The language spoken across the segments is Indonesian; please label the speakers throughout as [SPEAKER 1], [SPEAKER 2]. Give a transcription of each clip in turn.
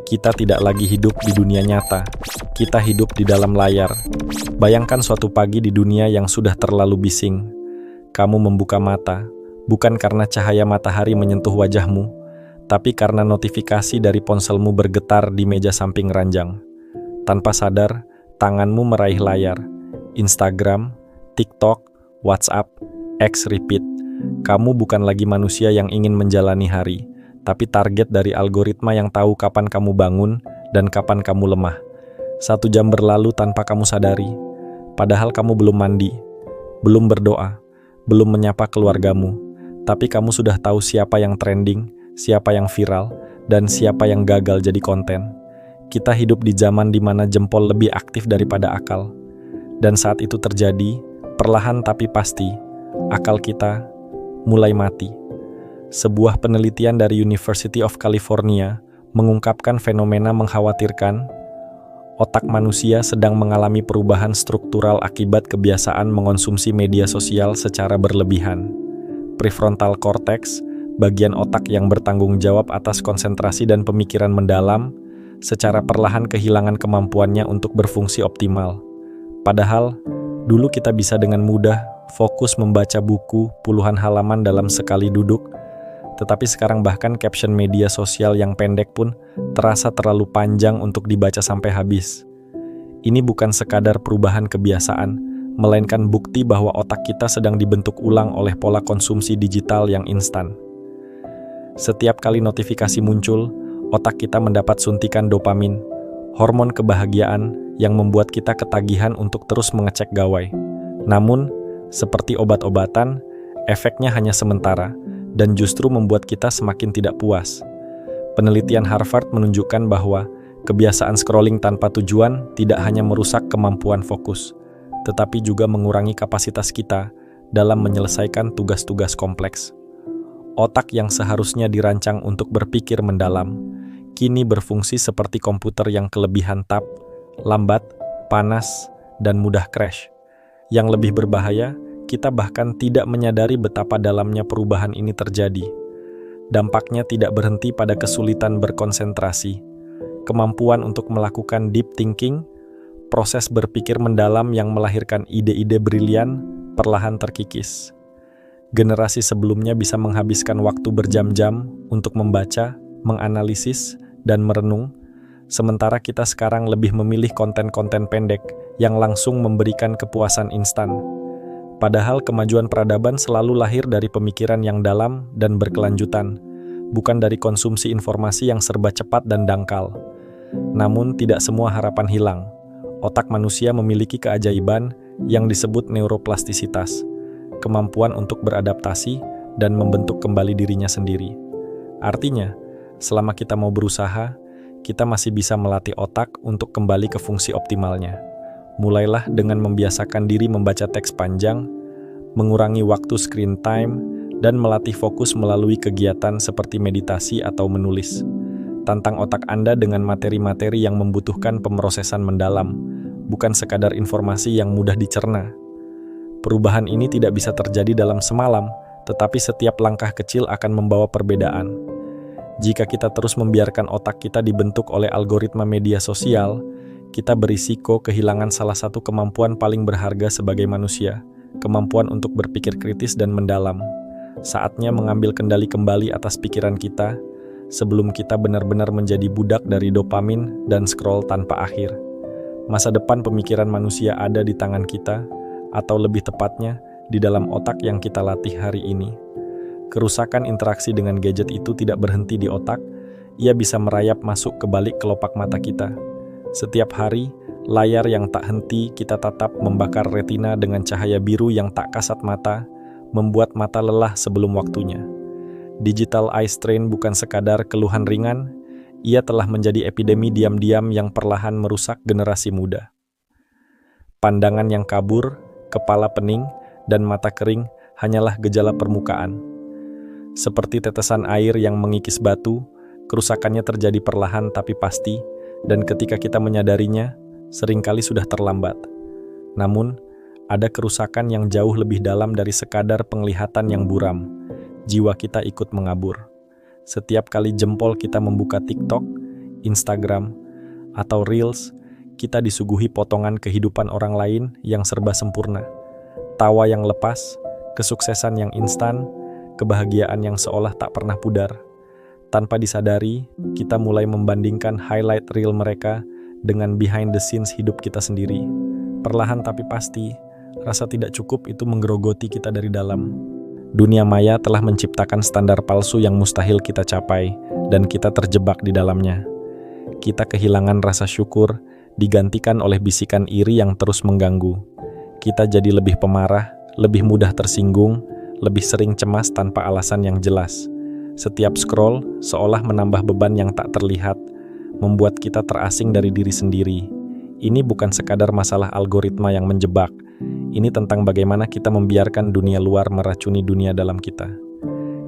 [SPEAKER 1] Kita tidak lagi hidup di dunia nyata, kita hidup di dalam layar. Bayangkan suatu pagi di dunia yang sudah terlalu bising. Kamu membuka mata, bukan karena cahaya matahari menyentuh wajahmu, tapi karena notifikasi dari ponselmu bergetar di meja samping ranjang. Tanpa sadar, tanganmu meraih layar. Instagram, TikTok, WhatsApp, X repeat. Kamu bukan lagi manusia yang ingin menjalani hari, tapi target dari algoritma yang tahu kapan kamu bangun dan kapan kamu lemah. 1 jam berlalu tanpa kamu sadari, padahal kamu belum mandi, belum berdoa, belum menyapa keluargamu, tapi kamu sudah tahu siapa yang trending, siapa yang viral, dan siapa yang gagal jadi konten. Kita hidup di zaman di mana jempol lebih aktif daripada akal. Dan saat itu terjadi, perlahan tapi pasti, akal kita mulai mati. Sebuah penelitian dari University of California mengungkapkan fenomena mengkhawatirkan. Otak manusia sedang mengalami perubahan struktural akibat kebiasaan mengonsumsi media sosial secara berlebihan. Prefrontal cortex, bagian otak yang bertanggung jawab atas konsentrasi dan pemikiran mendalam, secara perlahan kehilangan kemampuannya untuk berfungsi optimal. Padahal, dulu kita bisa dengan mudah fokus membaca buku puluhan halaman dalam sekali duduk, tetapi sekarang bahkan caption media sosial yang pendek pun terasa terlalu panjang untuk dibaca sampai habis. Ini bukan sekadar perubahan kebiasaan, melainkan bukti bahwa otak kita sedang dibentuk ulang oleh pola konsumsi digital yang instan. Setiap kali notifikasi muncul, otak kita mendapat suntikan dopamin, hormon kebahagiaan yang membuat kita ketagihan untuk terus mengecek gawai. Namun, seperti obat-obatan, efeknya hanya sementara, dan justru membuat kita semakin tidak puas. Penelitian Harvard menunjukkan bahwa kebiasaan scrolling tanpa tujuan tidak hanya merusak kemampuan fokus, tetapi juga mengurangi kapasitas kita dalam menyelesaikan tugas-tugas kompleks. Otak yang seharusnya dirancang untuk berpikir mendalam, kini berfungsi seperti komputer yang kelebihan tab, lambat, panas, dan mudah crash. Yang lebih berbahaya, kita bahkan tidak menyadari betapa dalamnya perubahan ini terjadi. Dampaknya tidak berhenti pada kesulitan berkonsentrasi, kemampuan untuk melakukan deep thinking, proses berpikir mendalam yang melahirkan ide-ide brilian perlahan terkikis. Generasi sebelumnya bisa menghabiskan waktu berjam-jam untuk membaca, menganalisis, dan merenung, sementara kita sekarang lebih memilih konten-konten pendek yang langsung memberikan kepuasan instan. Padahal kemajuan peradaban selalu lahir dari pemikiran yang dalam dan berkelanjutan, bukan dari konsumsi informasi yang serba cepat dan dangkal. Namun tidak semua harapan hilang. Otak manusia memiliki keajaiban yang disebut neuroplastisitas, kemampuan untuk beradaptasi dan membentuk kembali dirinya sendiri. Artinya, selama kita mau berusaha, kita masih bisa melatih otak untuk kembali ke fungsi optimalnya. Mulailah dengan membiasakan diri membaca teks panjang, mengurangi waktu screen time, dan melatih fokus melalui kegiatan seperti meditasi atau menulis. Tantang otak Anda dengan materi-materi yang membutuhkan pemrosesan mendalam, bukan sekadar informasi yang mudah dicerna. Perubahan ini tidak bisa terjadi dalam semalam, tetapi setiap langkah kecil akan membawa perbedaan. Jika kita terus membiarkan otak kita dibentuk oleh algoritma media sosial, kita berisiko kehilangan salah satu kemampuan paling berharga sebagai manusia, kemampuan untuk berpikir kritis dan mendalam. Saatnya mengambil kendali kembali atas pikiran kita, sebelum kita benar-benar menjadi budak dari dopamin dan scroll tanpa akhir. Masa depan pemikiran manusia ada di tangan kita, atau lebih tepatnya, di dalam otak yang kita latih hari ini. Kerusakan interaksi dengan gadget itu tidak berhenti di otak, ia bisa merayap masuk ke balik kelopak mata kita. Setiap hari, layar yang tak henti kita tatap membakar retina dengan cahaya biru yang tak kasat mata, membuat mata lelah sebelum waktunya. Digital eye strain bukan sekadar keluhan ringan, ia telah menjadi epidemi diam-diam yang perlahan merusak generasi muda. Pandangan yang kabur, kepala pening, dan mata kering hanyalah gejala permukaan. Seperti tetesan air yang mengikis batu, kerusakannya terjadi perlahan tapi pasti, dan ketika kita menyadarinya, seringkali sudah terlambat. Namun, ada kerusakan yang jauh lebih dalam dari sekadar penglihatan yang buram. Jiwa kita ikut mengabur. Setiap kali jempol kita membuka TikTok, Instagram, atau Reels, kita disuguhi potongan kehidupan orang lain yang serba sempurna. Tawa yang lepas, kesuksesan yang instan, kebahagiaan yang seolah tak pernah pudar. Tanpa disadari, kita mulai membandingkan highlight reel mereka dengan behind the scenes hidup kita sendiri. Perlahan tapi pasti, rasa tidak cukup itu menggerogoti kita dari dalam. Dunia maya telah menciptakan standar palsu yang mustahil kita capai, dan kita terjebak di dalamnya. Kita kehilangan rasa syukur, digantikan oleh bisikan iri yang terus mengganggu. Kita jadi lebih pemarah, lebih mudah tersinggung, lebih sering cemas tanpa alasan yang jelas. Setiap scroll seolah menambah beban yang tak terlihat, membuat kita terasing dari diri sendiri. Ini bukan sekadar masalah algoritma yang menjebak. Ini tentang bagaimana kita membiarkan dunia luar meracuni dunia dalam kita.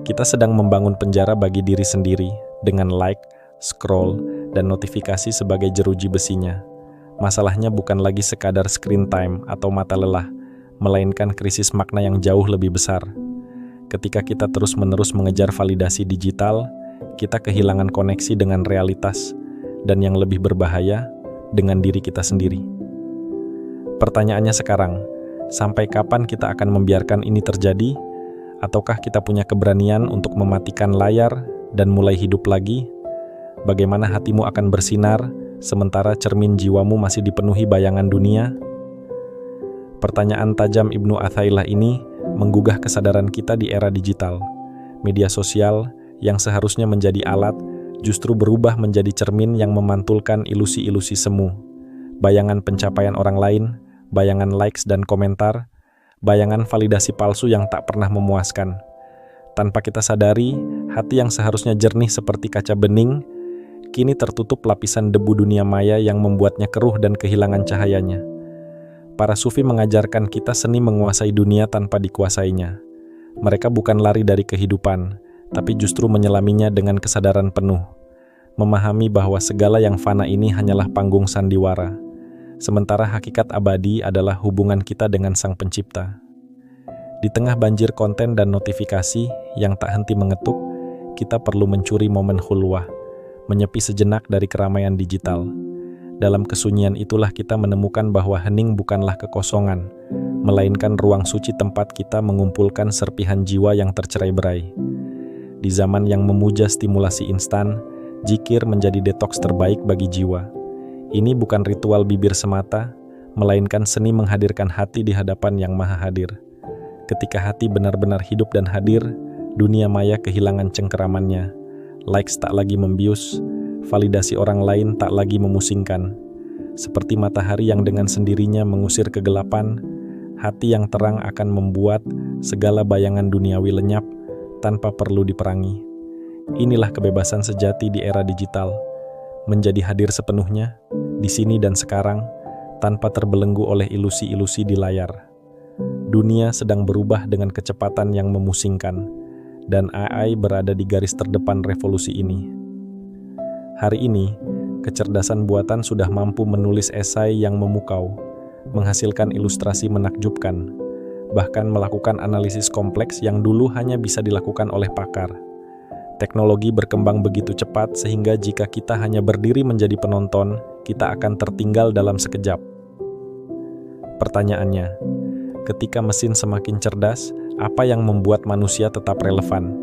[SPEAKER 1] Kita sedang membangun penjara bagi diri sendiri dengan like, scroll, dan notifikasi sebagai jeruji besinya. Masalahnya bukan lagi sekadar screen time atau mata lelah, melainkan krisis makna yang jauh lebih besar. Ketika kita terus-menerus mengejar validasi digital, kita kehilangan koneksi dengan realitas, dan yang lebih berbahaya, dengan diri kita sendiri. Pertanyaannya sekarang, sampai kapan kita akan membiarkan ini terjadi? Ataukah kita punya keberanian untuk mematikan layar dan mulai hidup lagi? Bagaimana hatimu akan bersinar, sementara cermin jiwamu masih dipenuhi bayangan dunia? Pertanyaan tajam Ibnu Athaillah ini menggugah kesadaran kita di era digital. Media sosial yang seharusnya menjadi alat, justru berubah menjadi cermin yang memantulkan ilusi-ilusi semu. Bayangan pencapaian orang lain, bayangan likes dan komentar, bayangan validasi palsu yang tak pernah memuaskan. Tanpa kita sadari, hati yang seharusnya jernih seperti kaca bening, kini tertutup lapisan debu dunia maya yang membuatnya keruh dan kehilangan cahayanya. Para sufi mengajarkan kita seni menguasai dunia tanpa dikuasainya. Mereka bukan lari dari kehidupan, tapi justru menyelaminya dengan kesadaran penuh. Memahami bahwa segala yang fana ini hanyalah panggung sandiwara. Sementara hakikat abadi adalah hubungan kita dengan Sang Pencipta. Di tengah banjir konten dan notifikasi yang tak henti mengetuk, kita perlu mencuri momen khulwah, menyepi sejenak dari keramaian digital. Dalam kesunyian itulah kita menemukan bahwa hening bukanlah kekosongan, melainkan ruang suci tempat kita mengumpulkan serpihan jiwa yang tercerai-berai. Di zaman yang memuja stimulasi instan, zikir menjadi detoks terbaik bagi jiwa. Ini bukan ritual bibir semata, melainkan seni menghadirkan hati di hadapan Yang Maha Hadir. Ketika hati benar-benar hidup dan hadir, dunia maya kehilangan cengkeramannya. Likes tak lagi membius, validasi orang lain tak lagi memusingkan. Seperti matahari yang dengan sendirinya mengusir kegelapan, hati yang terang akan membuat segala bayangan duniawi lenyap tanpa perlu diperangi. Inilah kebebasan sejati di era digital. Menjadi hadir sepenuhnya, di sini dan sekarang, tanpa terbelenggu oleh ilusi-ilusi di layar. Dunia sedang berubah dengan kecepatan yang memusingkan, dan AI berada di garis terdepan revolusi ini. Hari ini, kecerdasan buatan sudah mampu menulis esai yang memukau, menghasilkan ilustrasi menakjubkan, bahkan melakukan analisis kompleks yang dulu hanya bisa dilakukan oleh pakar. Teknologi berkembang begitu cepat sehingga jika kita hanya berdiri menjadi penonton, kita akan tertinggal dalam sekejap. Pertanyaannya, ketika mesin semakin cerdas, apa yang membuat manusia tetap relevan?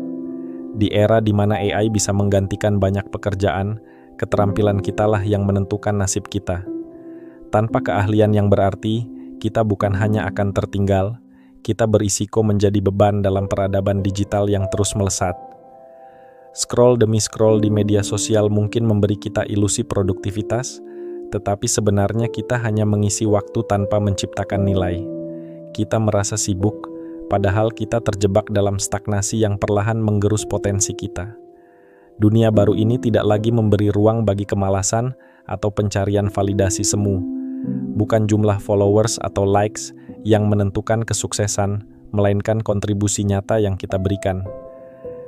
[SPEAKER 1] Di era di mana AI bisa menggantikan banyak pekerjaan, keterampilan kitalah yang menentukan nasib kita. Tanpa keahlian yang berarti, kita bukan hanya akan tertinggal, kita berisiko menjadi beban dalam peradaban digital yang terus melesat. Scroll demi scroll di media sosial mungkin memberi kita ilusi produktivitas, tetapi sebenarnya kita hanya mengisi waktu tanpa menciptakan nilai. Kita merasa sibuk, padahal kita terjebak dalam stagnasi yang perlahan menggerus potensi kita. Dunia baru ini tidak lagi memberi ruang bagi kemalasan atau pencarian validasi semu. Bukan jumlah followers atau likes yang menentukan kesuksesan, melainkan kontribusi nyata yang kita berikan.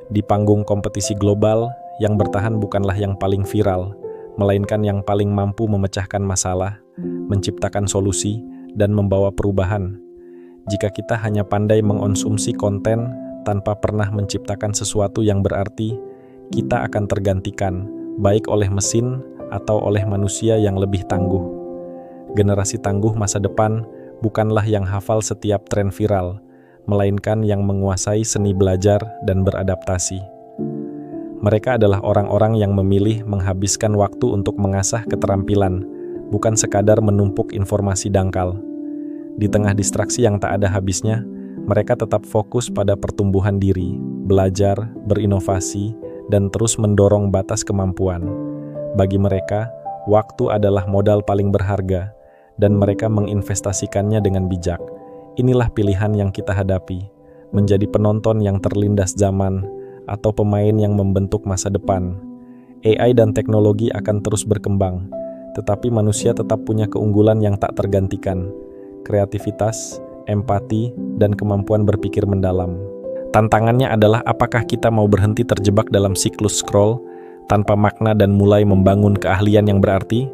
[SPEAKER 1] Di panggung kompetisi global, yang bertahan bukanlah yang paling viral, melainkan yang paling mampu memecahkan masalah, menciptakan solusi, dan membawa perubahan. Jika kita hanya pandai mengonsumsi konten tanpa pernah menciptakan sesuatu yang berarti, kita akan tergantikan, baik oleh mesin atau oleh manusia yang lebih tangguh. Generasi tangguh masa depan bukanlah yang hafal setiap tren viral, melainkan yang menguasai seni belajar dan beradaptasi. Mereka adalah orang-orang yang memilih menghabiskan waktu untuk mengasah keterampilan, bukan sekadar menumpuk informasi dangkal. Di tengah distraksi yang tak ada habisnya, mereka tetap fokus pada pertumbuhan diri, belajar, berinovasi, dan terus mendorong batas kemampuan. Bagi mereka, waktu adalah modal paling berharga, dan mereka menginvestasikannya dengan bijak. Inilah pilihan yang kita hadapi, menjadi penonton yang terlindas zaman, atau pemain yang membentuk masa depan. AI dan teknologi akan terus berkembang, tetapi manusia tetap punya keunggulan yang tak tergantikan, kreativitas, empati, dan kemampuan berpikir mendalam. Tantangannya adalah apakah kita mau berhenti terjebak dalam siklus scroll tanpa makna dan mulai membangun keahlian yang berarti?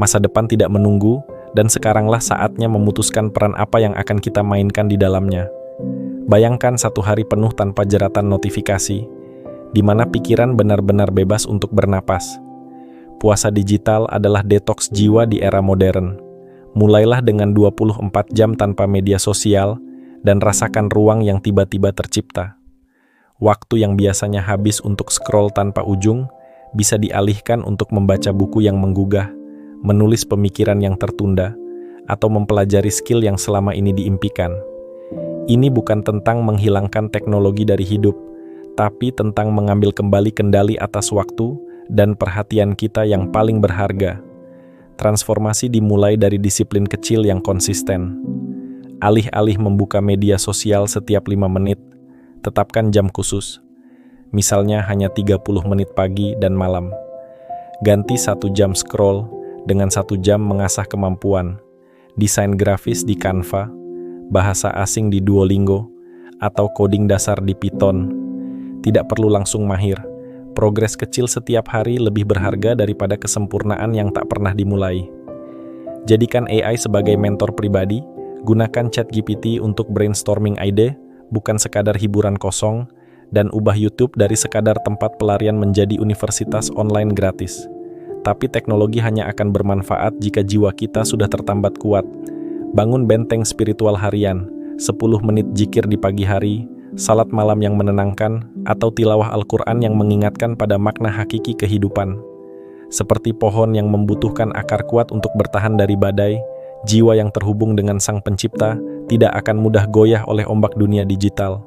[SPEAKER 1] Masa depan tidak menunggu, dan sekaranglah saatnya memutuskan peran apa yang akan kita mainkan di dalamnya. Bayangkan satu hari penuh tanpa jeratan notifikasi, di mana pikiran benar-benar bebas untuk bernapas. Puasa digital adalah detoks jiwa di era modern. Mulailah dengan 24 jam tanpa media sosial, dan rasakan ruang yang tiba-tiba tercipta. Waktu yang biasanya habis untuk scroll tanpa ujung, bisa dialihkan untuk membaca buku yang menggugah, menulis pemikiran yang tertunda, atau mempelajari skill yang selama ini diimpikan. Ini bukan tentang menghilangkan teknologi dari hidup, tapi tentang mengambil kembali kendali atas waktu dan perhatian kita yang paling berharga. Transformasi dimulai dari disiplin kecil yang konsisten. Alih-alih membuka media sosial setiap 5 menit, tetapkan jam khusus. Misalnya hanya 30 menit pagi dan malam. Ganti 1 jam scroll dengan 1 jam mengasah kemampuan. Desain grafis di Canva, bahasa asing di Duolingo, atau coding dasar di Python. Tidak perlu langsung mahir. Progres kecil setiap hari lebih berharga daripada kesempurnaan yang tak pernah dimulai. Jadikan AI sebagai mentor pribadi. Gunakan ChatGPT untuk brainstorming ide, bukan sekadar hiburan kosong, dan ubah YouTube dari sekadar tempat pelarian menjadi universitas online gratis. Tapi teknologi hanya akan bermanfaat jika jiwa kita sudah tertambat kuat. Bangun benteng spiritual harian, 10 menit zikir di pagi hari, salat malam yang menenangkan, atau tilawah Al-Quran yang mengingatkan pada makna hakiki kehidupan. Seperti pohon yang membutuhkan akar kuat untuk bertahan dari badai, jiwa yang terhubung dengan Sang Pencipta tidak akan mudah goyah oleh ombak dunia digital.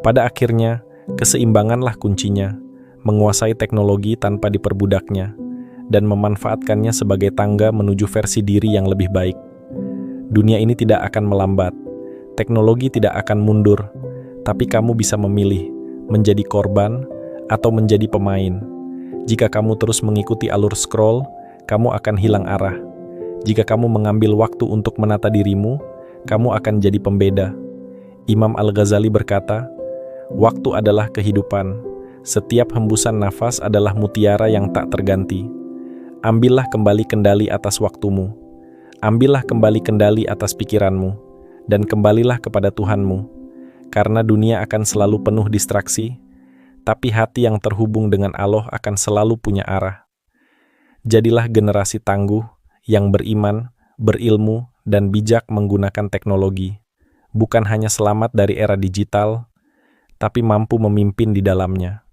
[SPEAKER 1] Pada akhirnya, keseimbanganlah kuncinya, menguasai teknologi tanpa diperbudaknya, dan memanfaatkannya sebagai tangga menuju versi diri yang lebih baik. Dunia ini tidak akan melambat, teknologi tidak akan mundur, tapi kamu bisa memilih, menjadi korban atau menjadi pemain. Jika kamu terus mengikuti alur scroll, kamu akan hilang arah. Jika kamu mengambil waktu untuk menata dirimu, kamu akan jadi pembeda. Imam Al-Ghazali berkata, "Waktu adalah kehidupan. Setiap hembusan nafas adalah mutiara yang tak terganti. Ambillah kembali kendali atas waktumu. Ambillah kembali kendali atas pikiranmu, dan kembalilah kepada Tuhanmu. Karena dunia akan selalu penuh distraksi, tapi hati yang terhubung dengan Allah akan selalu punya arah." Jadilah generasi tangguh, yang beriman, berilmu, dan bijak menggunakan teknologi, bukan hanya selamat dari era digital, tapi mampu memimpin di dalamnya.